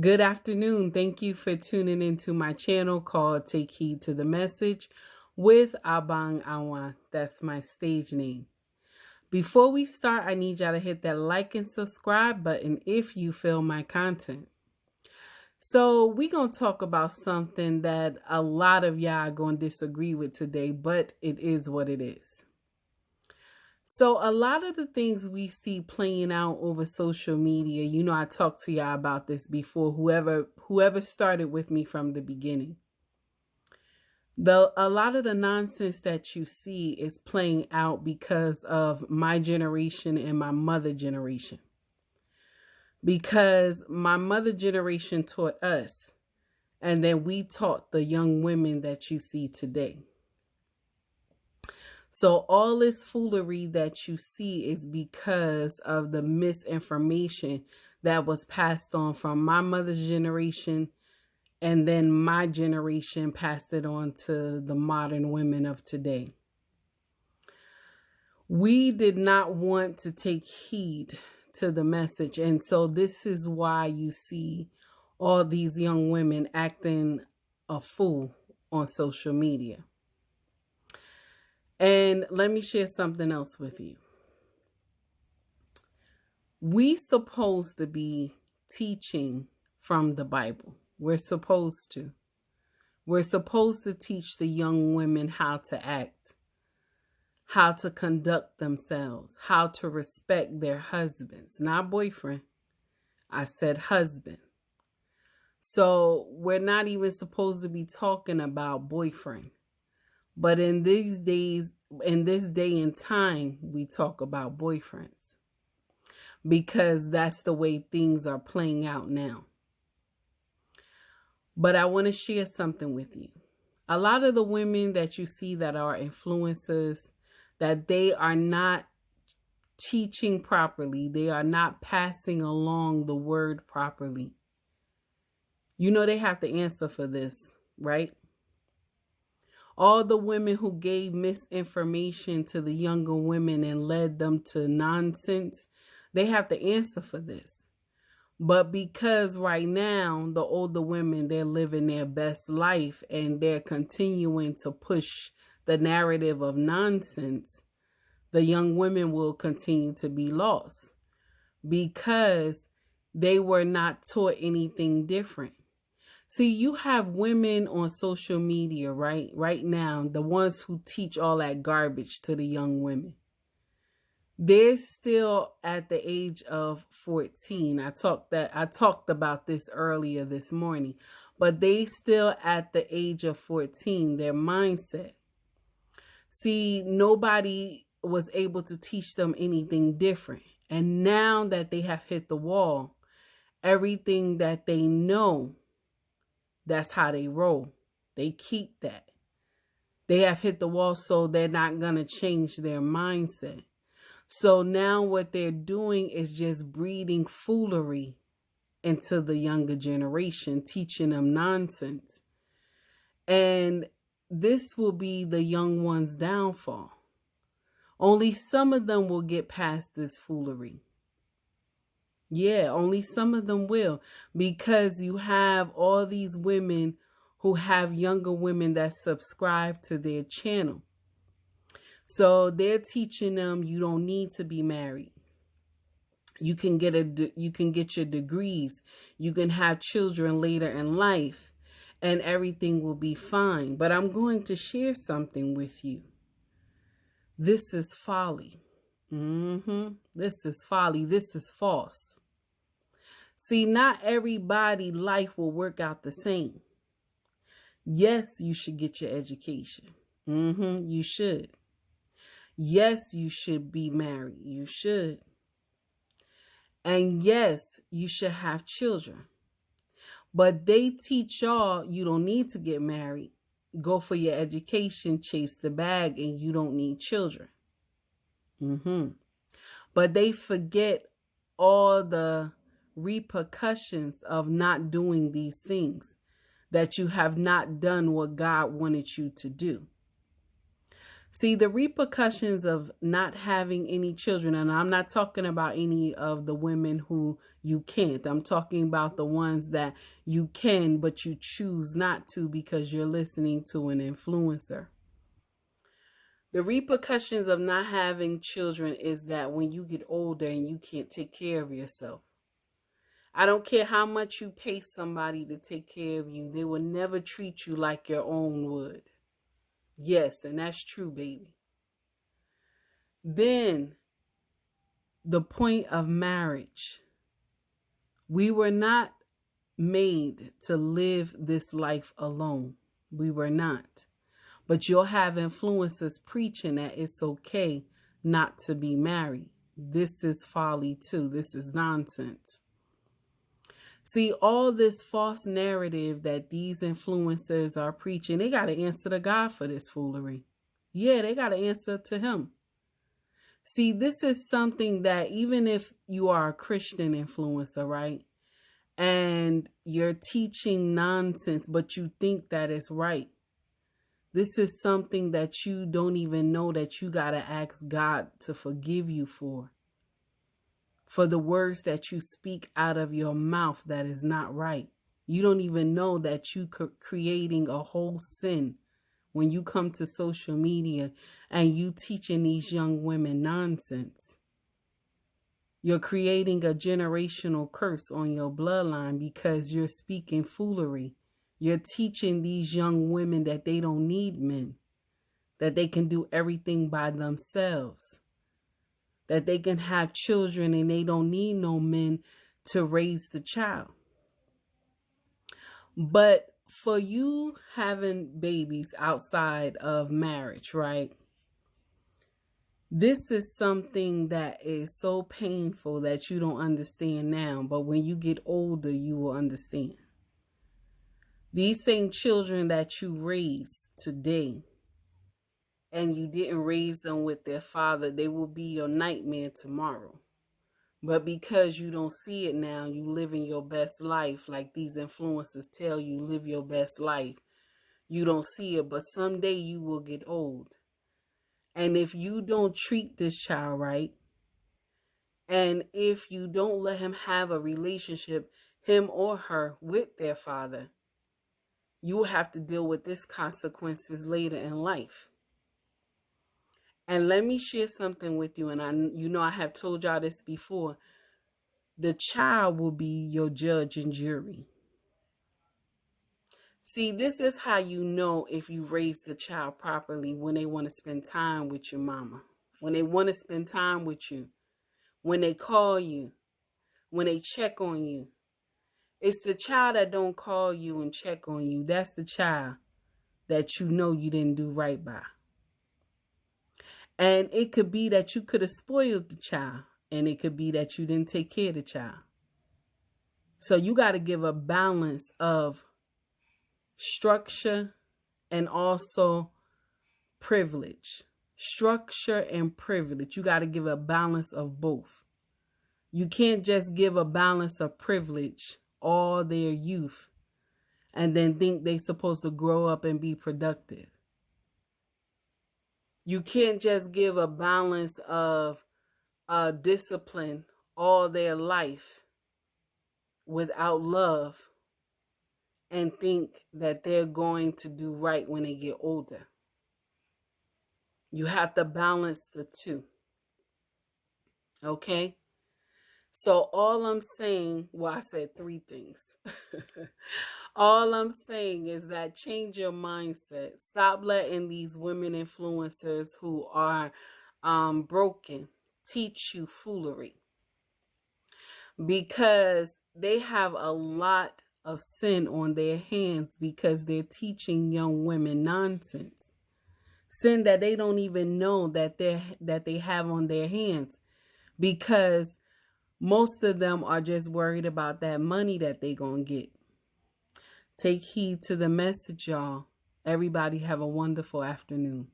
Good afternoon. Thank you for tuning into my channel called Take Heed to the Message with Abang Awan. That's my stage name. Before we start, I need y'all to hit that like and subscribe button if you feel my content. So we're going to talk about something that a lot of y'all are going to disagree with today, but it is what it is. So a lot of the things we see playing out over social media, I talked to y'all about this before, whoever started with me from the beginning. A lot of the nonsense that you see is playing out because of my generation and my mother generation. Because my mother generation taught us, and then we taught the young women that you see today. So all this foolery that you see is because of the misinformation that was passed on from my mother's generation, and then my generation passed it on to the modern women of today. We did not want to take heed to the message, and so this is why you see all these young women acting a fool on social media. And let me share something else with you. We supposed to be teaching from the Bible. We're supposed to. We're supposed to teach the young women how to act, how to conduct themselves, how to respect their husbands, not boyfriend. I said husband. So we're not even supposed to be talking about boyfriend. But in these days, in this day and time, we talk about boyfriends because that's the way things are playing out now. But I want to share something with you. A lot of the women that you see that are influencers, that they are not teaching properly. They are not passing along the word properly. You know they have to answer for this, right? All the women who gave misinformation to the younger women and led them to nonsense, they have to answer for this. But because right now, the older women, they're living their best life and they're continuing to push the narrative of nonsense, the young women will continue to be lost because they were not taught anything different. See, you have women on social media, right now, the ones who teach all that garbage to the young women. They're still at the age of 14. I talked about this earlier this morning, but they still at the age of 14, their mindset. See, nobody was able to teach them anything different. And now that they have hit the wall, everything that they know, that's how they roll. They keep that. They have hit the wall, so they're not going to change their mindset. So now what they're doing is just breeding foolery into the younger generation, teaching them nonsense. And this will be the young ones' downfall. Only some of them will get past this foolery. Yeah, only some of them will, because you have all these women who have younger women that subscribe to their channel. So they're teaching them you don't need to be married. You can get your degrees. You can have children later in life and everything will be fine. But I'm going to share something with you. This is folly. This is folly. This is false. See, not everybody life will work out the same. Yes, you should get your education. You should. Yes, you should be married. You should. And yes, you should have children. But they teach y'all you don't need to get married. Go for your education, chase the bag, and you don't need children. But they forget all the repercussions of not doing these things, that you have not done what God wanted you to do. See, the repercussions of not having any children, and I'm not talking about any of the women who you can't. I'm talking about the ones that you can, but you choose not to because you're listening to an influencer. The repercussions of not having children is that when you get older and you can't take care of yourself, I don't care how much you pay somebody to take care of you, they will never treat you like your own would. Yes, and that's true, baby. Then, the point of marriage. We were not made to live this life alone. We were not. But you'll have influencers preaching that it's okay not to be married. This is folly too. This is nonsense. See, all this false narrative that these influencers are preaching, they got to answer to God for this foolery. Yeah, they got to answer to him. See, this is something that even if you are a Christian influencer, right? And you're teaching nonsense, but you think that it's right. This is something that you don't even know that you got to ask God to forgive you for the words that you speak out of your mouth that is not right. You don't even know that you creating a whole sin when you come to social media and you teaching these young women nonsense. You're creating a generational curse on your bloodline because you're speaking foolery. You're teaching these young women that they don't need men, that they can do everything by themselves, that they can have children and they don't need no men to raise the child. But for you having babies outside of marriage, right? This is something that is so painful that you don't understand now, but when you get older, you will understand. These same children that you raise today, and you didn't raise them with their father, they will be your nightmare tomorrow. But because you don't see it now, you living your best life like these influencers tell you, live your best life. You don't see it, but someday you will get old. And if you don't treat this child right, and if you don't let him have a relationship, him or her, with their father, you will have to deal with these consequences later in life. And let me share something with you, and I have told y'all this before. The child will be your judge and jury. See, this is how you know if you raise the child properly, when they want to spend time with your mama, when they want to spend time with you, when they call you, when they check on you. It's the child that don't call you and check on you. That's the child that you know you didn't do right by. And it could be that you could have spoiled the child, and it could be that you didn't take care of the child. So you got to give a balance of structure and also privilege. Structure and privilege. You got to give a balance of both. You can't just give a balance of privilege all their youth and then think they're supposed to grow up and be productive. You can't just give a balance of discipline all their life without love and think that they're going to do right when they get older. You have to balance the two. Okay? So all I'm saying, well, I said three things. All I'm saying is that change your mindset. Stop letting these women influencers who are broken teach you foolery, because they have a lot of sin on their hands because they're teaching young women nonsense. Sin that they don't even know that they have on their hands, because most of them are just worried about that money that they gonna get. Take heed to the message, y'all. Everybody have a wonderful afternoon.